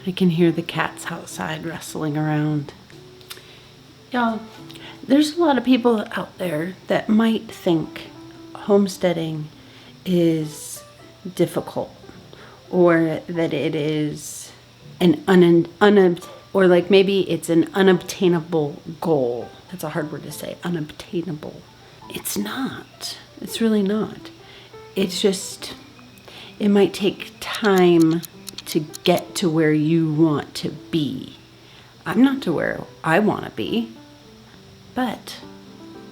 I can hear the cats outside wrestling around. Y'all, there's a lot of people out there that might think homesteading is difficult, or that it is or like maybe it's an unobtainable goal. That's a hard word to say, unobtainable. It's not. It's really not. It's just, it might take time to get to where you want to be. I'm not to where I want to be, but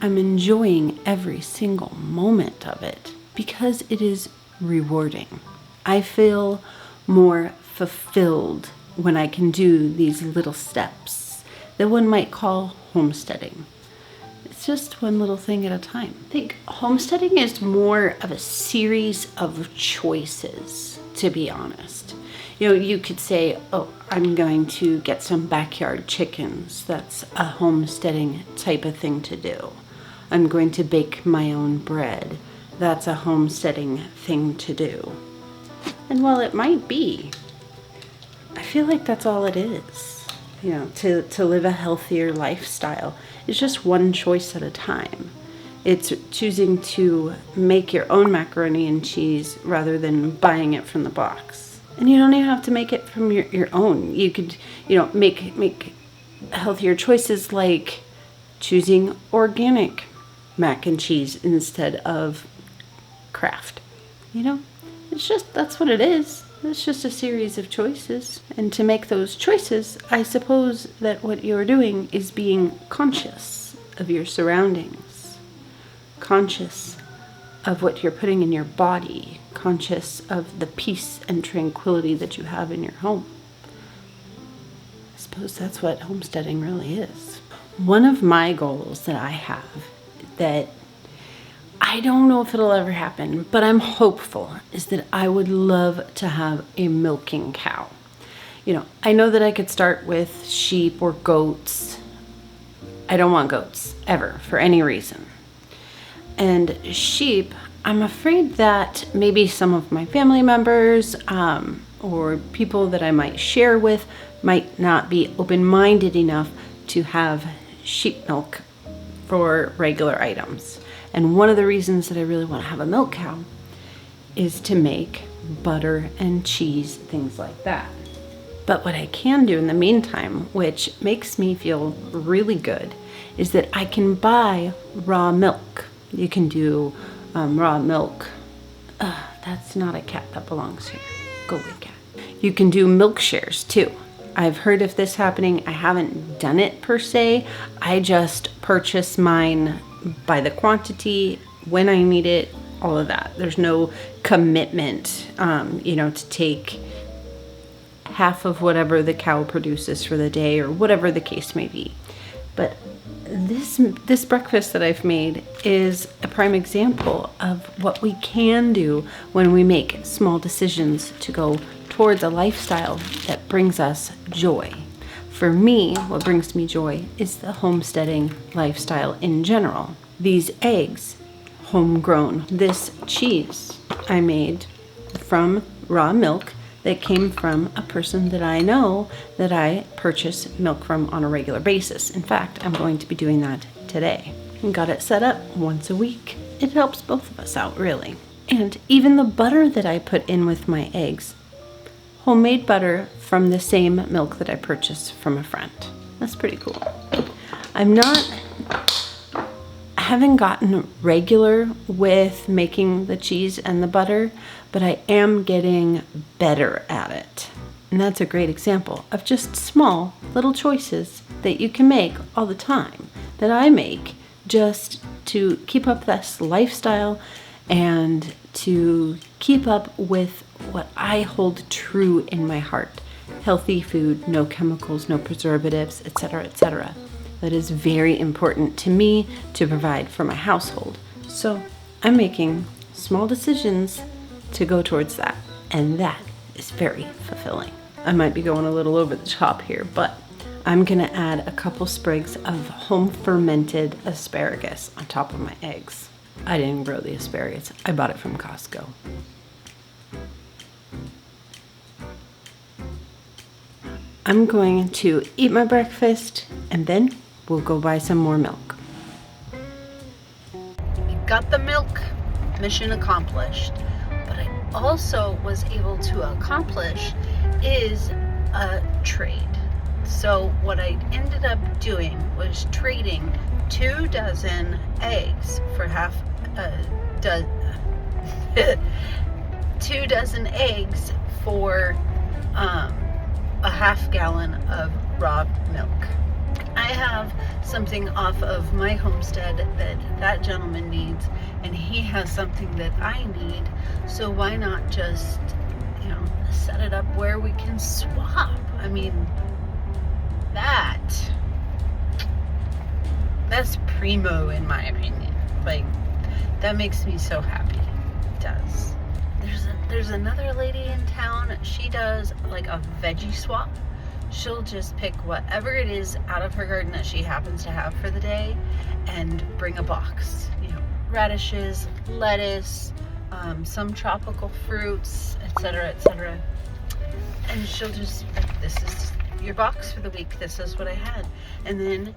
I'm enjoying every single moment of it because it is rewarding. I feel more fulfilled when I can do these little steps that one might call homesteading. It's just one little thing at a time. I think homesteading is more of a series of choices, to be honest. You know, you could say, oh, I'm going to get some backyard chickens. That's a homesteading type of thing to do. I'm going to bake my own bread. That's a homesteading thing to do. And while it might be, I feel like that's all it is. You know, to live a healthier lifestyle is just one choice at a time. It's choosing to make your own macaroni and cheese rather than buying it from the box. And you don't even have to make it from your own. You could, you know, make healthier choices like choosing organic mac and cheese instead of Kraft. You know, it's just, that's what it is. It's just a series of choices. And to make those choices, I suppose that what you're doing is being conscious of your surroundings, conscious of what you're putting in your body, conscious of the peace and tranquility that you have in your home. I suppose that's what homesteading really is. One of my goals that I have, that I don't know if it'll ever happen, but I'm hopeful, is that I would love to have a milking cow. You know, I know that I could start with sheep or goats. I don't want goats, ever, for any reason. And sheep, I'm afraid that maybe some of my family members or people that I might share with might not be open-minded enough to have sheep milk for regular items. And one of the reasons that I really want to have a milk cow is to make butter and cheese, things like that. But what I can do in the meantime, which makes me feel really good, is that I can buy raw milk. You can do raw milk. That's not a cat, that belongs here. Go away, cat. You can do milk shares too. I've heard of this happening. I haven't done it per se. I just purchase mine by the quantity, when I need it, all of that. There's no commitment, you know, to take half of whatever the cow produces for the day or whatever the case may be. But this breakfast that I've made is a prime example of what we can do when we make small decisions to go towards a lifestyle that brings us joy. For me, what brings me joy is the homesteading lifestyle in general. These eggs, homegrown. This cheese I made from raw milk that came from a person that I know that I purchase milk from on a regular basis. In fact, I'm going to be doing that today. And got it set up once a week. It helps both of us out, really. And even the butter that I put in with my eggs, homemade butter from the same milk that I purchased from a friend. That's pretty cool. I haven't gotten regular with making the cheese and the butter, but I am getting better at it. And that's a great example of just small little choices that you can make all the time, that I make just to keep up this lifestyle and to keep up with what I hold true in my heart. Healthy food, no chemicals, no preservatives, etc., etc. That is very important to me to provide for my household. So I'm making small decisions to go towards that, and that is very fulfilling. I might be going a little over the top here, but I'm gonna add a couple sprigs of home fermented asparagus on top of my eggs. I didn't grow the asparagus, I bought it from Costco. I'm going to eat my breakfast and then we'll go buy some more milk. Got the milk, mission accomplished. But I also was able to accomplish is a trade. So what I ended up doing was trading 2 dozen eggs for half a dozen 2 dozen eggs for a half gallon of raw milk. I have something off of my homestead that gentleman needs, and he has something that I need, so why not just, set it up where we can swap? I mean, that's primo in my opinion. Like, that makes me so happy. It does. There's another lady in town, she does like a veggie swap. She'll just pick whatever it is out of her garden that she happens to have for the day and bring a box. Radishes, lettuce, some tropical fruits, etc., etc. And she'll just, this is your box for the week, this is what I had. And then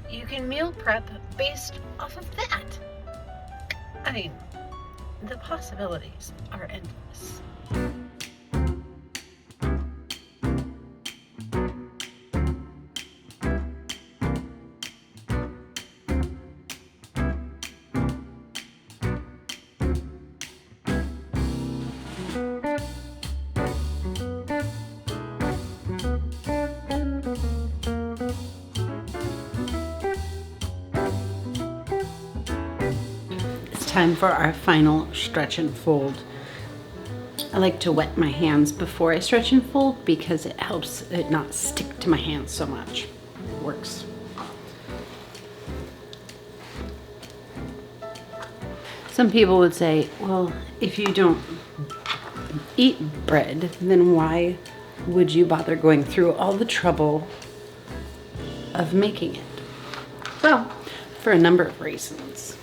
you can meal prep based off of that. I mean, the possibilities are endless. Time for our final stretch and fold. I like to wet my hands before I stretch and fold because it helps it not stick to my hands so much. It works. Some people would say, well, if you don't eat bread, then why would you bother going through all the trouble of making it? Well, for a number of reasons.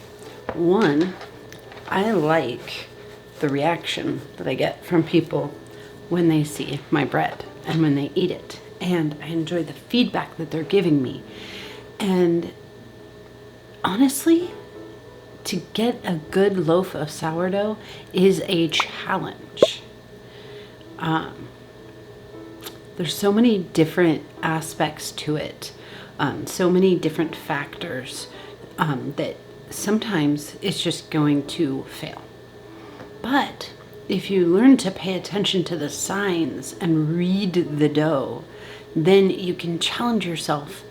One, I like the reaction that I get from people when they see my bread and when they eat it. And I enjoy the feedback that they're giving me. And honestly, to get a good loaf of sourdough is a challenge. There's so many different aspects to it, so many different factors that sometimes it's just going to fail. But if you learn to pay attention to the signs and read the dough, then you can challenge yourself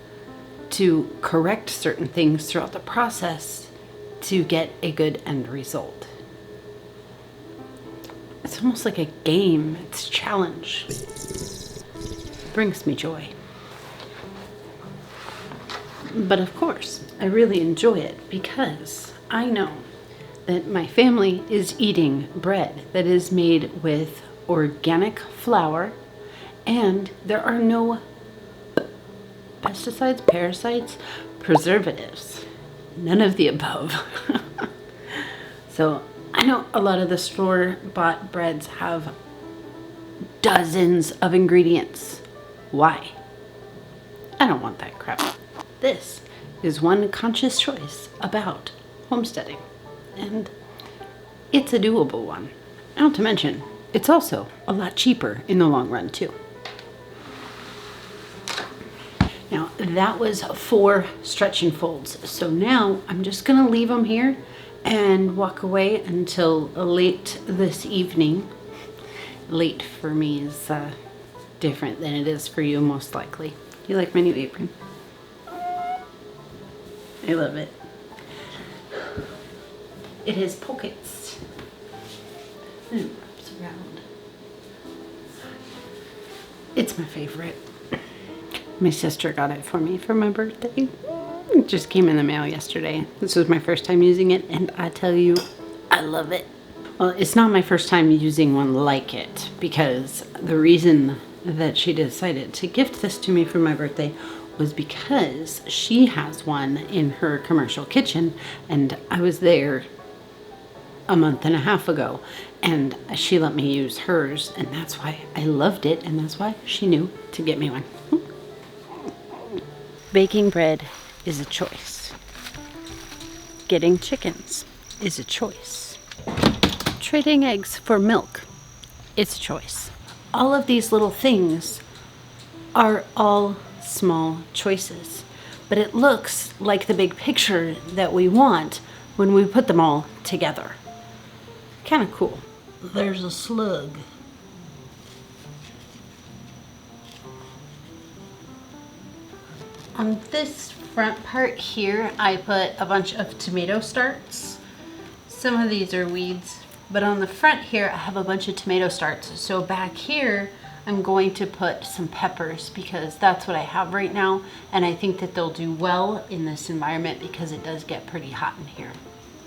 to correct certain things throughout the process to get a good end result. It's almost like a game. It's a challenge. It brings me joy. But of course, I really enjoy it because I know that my family is eating bread that is made with organic flour and there are no pesticides, parasites, preservatives, none of the above. So I know a lot of the store-bought breads have dozens of ingredients. Why? I don't want that crap. This is one conscious choice about homesteading, and it's a doable one. Not to mention, it's also a lot cheaper in the long run too. Now that was 4 stretch and folds. So now I'm just gonna leave them here and walk away until late this evening. Late for me is different than it is for you, most likely. You like my new apron? I love it. It has pockets. And it wraps around. It's my favorite. My sister got it for me for my birthday. It just came in the mail yesterday. This was my first time using it, and I tell you, I love it. Well, it's not my first time using one like it, because the reason that she decided to gift this to me for my birthday was because she has one in her commercial kitchen, and I was there a month and a half ago, and she let me use hers, and that's why I loved it, and that's why she knew to get me one. Baking bread is a choice. Getting chickens is a choice. Trading eggs for milk, it's a choice. All of these little things are all small choices, but it looks like the big picture that we want when we put them all together. Kind of cool. There's a slug. On this front part here, I put a bunch of tomato starts. Some of these are weeds, but on the front here, I have a bunch of tomato starts. So back here, I'm going to put some peppers because that's what I have right now. And I think that they'll do well in this environment because it does get pretty hot in here.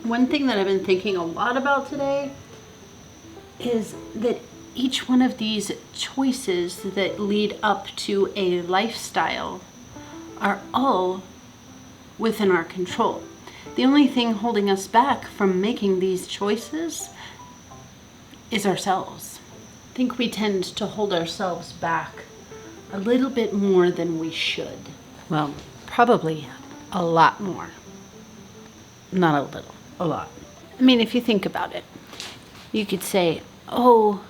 One thing that I've been thinking a lot about today is that each one of these choices that lead up to a lifestyle are all within our control. The only thing holding us back from making these choices is ourselves. I think we tend to hold ourselves back a little bit more than we should. Well, probably a lot more. Not a little, a lot. I mean, if you think about it, you could say, oh,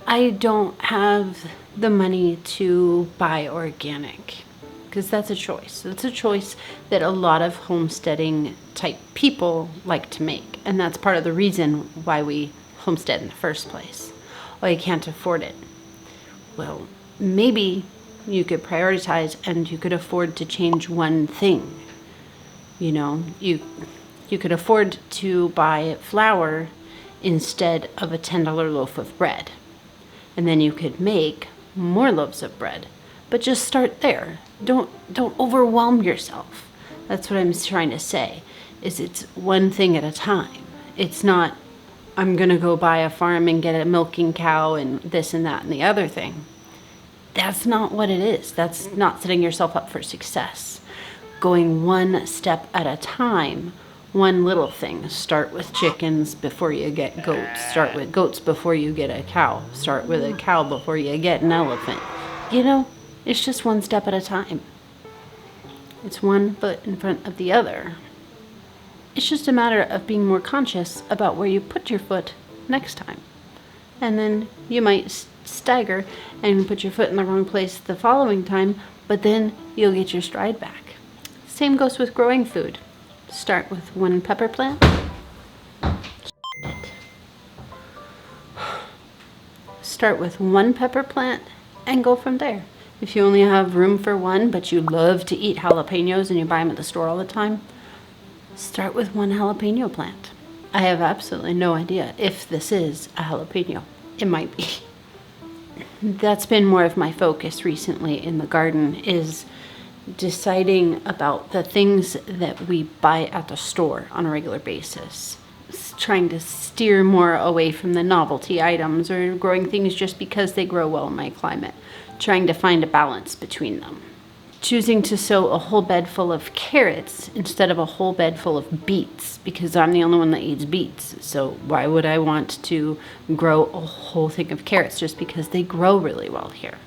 I don't have the money to buy organic. Because that's a choice. That's a choice that a lot of homesteading type people like to make. And that's part of the reason why we homestead in the first place. Oh, you can't afford it. Well, maybe you could prioritize and you could afford to change one thing. You know, you could afford to buy flour instead of a $10 loaf of bread. And then you could make more loaves of bread. But just start there. Don't overwhelm yourself. That's what I'm trying to say, is it's one thing at a time. It's not, I'm gonna go buy a farm and get a milking cow and this and that and the other thing. That's not what it is. That's not setting yourself up for success. Going one step at a time, one little thing. Start with chickens before you get goats. Start with goats before you get a cow. Start with a cow before you get an elephant. You know? It's just one step at a time. It's one foot in front of the other. It's just a matter of being more conscious about where you put your foot next time. And then you might stagger and put your foot in the wrong place the following time, but then you'll get your stride back. Same goes with growing food. Start with one pepper plant. Start with one pepper plant and go from there. If you only have room for one, but you love to eat jalapenos and you buy them at the store all the time, start with one jalapeno plant. I have absolutely no idea if this is a jalapeno. It might be. That's been more of my focus recently in the garden, is deciding about the things that we buy at the store on a regular basis. Trying to steer more away from the novelty items or growing things just because they grow well in my climate. Trying to find a balance between them. Choosing to sow a whole bed full of carrots instead of a whole bed full of beets, because I'm the only one that eats beets. So why would I want to grow a whole thing of carrots just because they grow really well here?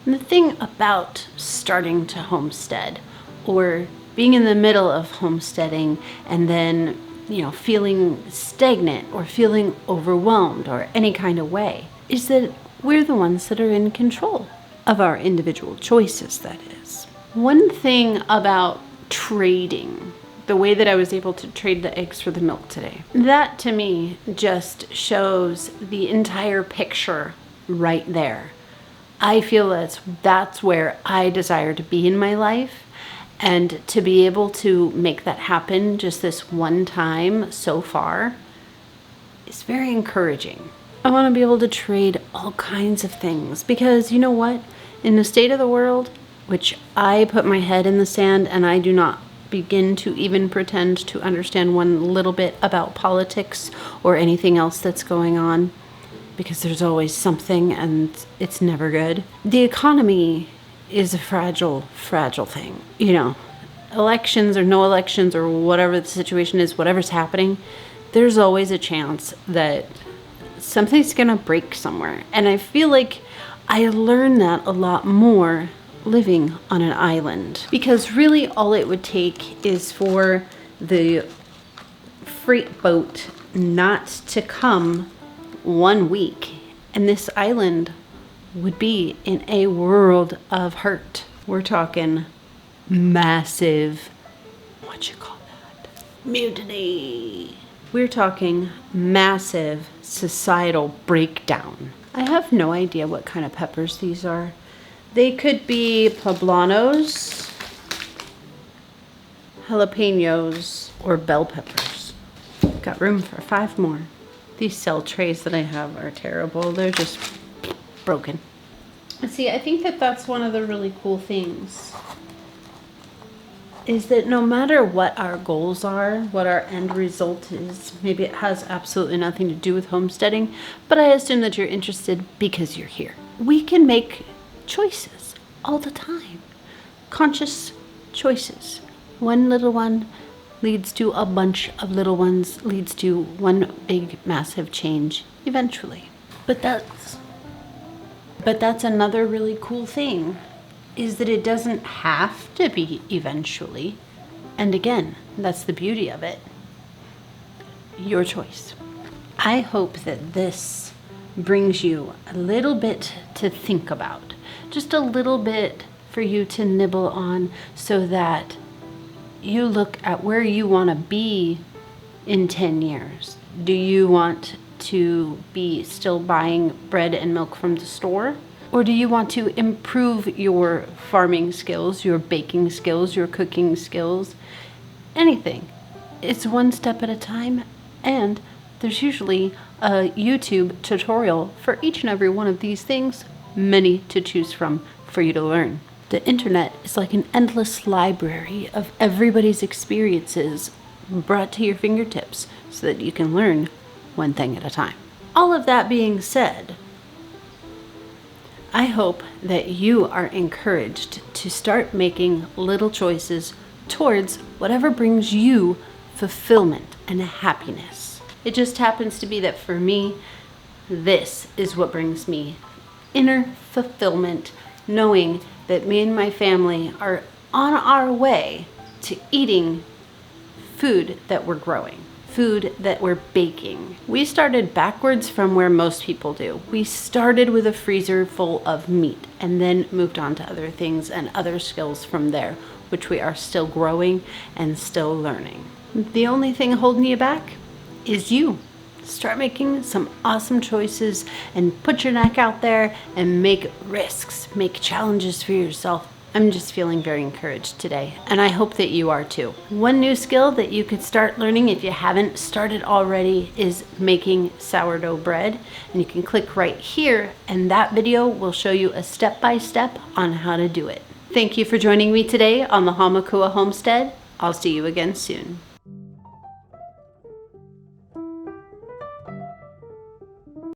And the thing about starting to homestead or being in the middle of homesteading and then, you know, feeling stagnant or feeling overwhelmed or any kind of way is that we're the ones that are in control of our individual choices, that is. One thing about trading, the way that I was able to trade the eggs for the milk today, that to me just shows the entire picture right there. I feel that's where I desire to be in my life, and to be able to make that happen just this one time so far is very encouraging. I want to be able to trade all kinds of things because you know what? In the state of the world, which I put my head in the sand and I do not begin to even pretend to understand one little bit about politics or anything else that's going on, because there's always something and it's never good. The economy is a fragile thing. You know, elections or no elections or whatever the situation is, whatever's happening, there's always a chance that something's gonna break somewhere. And I feel like I learned that a lot more living on an island, because really all it would take is for the freight boat not to come 1 week and this island would be in a world of hurt. We're talking massive, what you call that? Mutiny. We're talking massive societal breakdown. I have no idea what kind of peppers these are. They could be poblanos, jalapenos, or bell peppers. Got room for 5 more. These cell trays that I have are terrible. They're just broken. See, I think that that's one of the really cool things, is that no matter what our goals are, what our end result is, maybe it has absolutely nothing to do with homesteading, but I assume that you're interested because you're here. We can make choices all the time. Conscious choices. One little one leads to a bunch of little ones, leads to one big massive change eventually. But that's another really cool thing, is that it doesn't have to be eventually. And again, that's the beauty of it. Your choice. I hope that this brings you a little bit to think about, just a little bit for you to nibble on, so that you look at where you want to be in 10 years. Do you want to be still buying bread and milk from the store? Or do you want to improve your farming skills, your baking skills, your cooking skills? Anything. It's one step at a time, and there's usually a YouTube tutorial for each and every one of these things, many to choose from for you to learn. The internet is like an endless library of everybody's experiences brought to your fingertips so that you can learn one thing at a time. All of that being said, I hope that you are encouraged to start making little choices towards whatever brings you fulfillment and happiness. It just happens to be that for me, this is what brings me inner fulfillment, knowing that me and my family are on our way to eating food that we're growing, food that we're baking. We started backwards from where most people do. We started with a freezer full of meat and then moved on to other things and other skills from there, which we are still growing and still learning. The only thing holding you back is you. Start making some awesome choices and put your neck out there and make risks, make challenges for yourself. I'm just feeling very encouraged today, and I hope that you are too. One new skill that you could start learning if you haven't started already is making sourdough bread, and you can click right here and that video will show you a step-by-step on how to do it. Thank you for joining me today on the Hamakua Homestead. I'll see you again soon.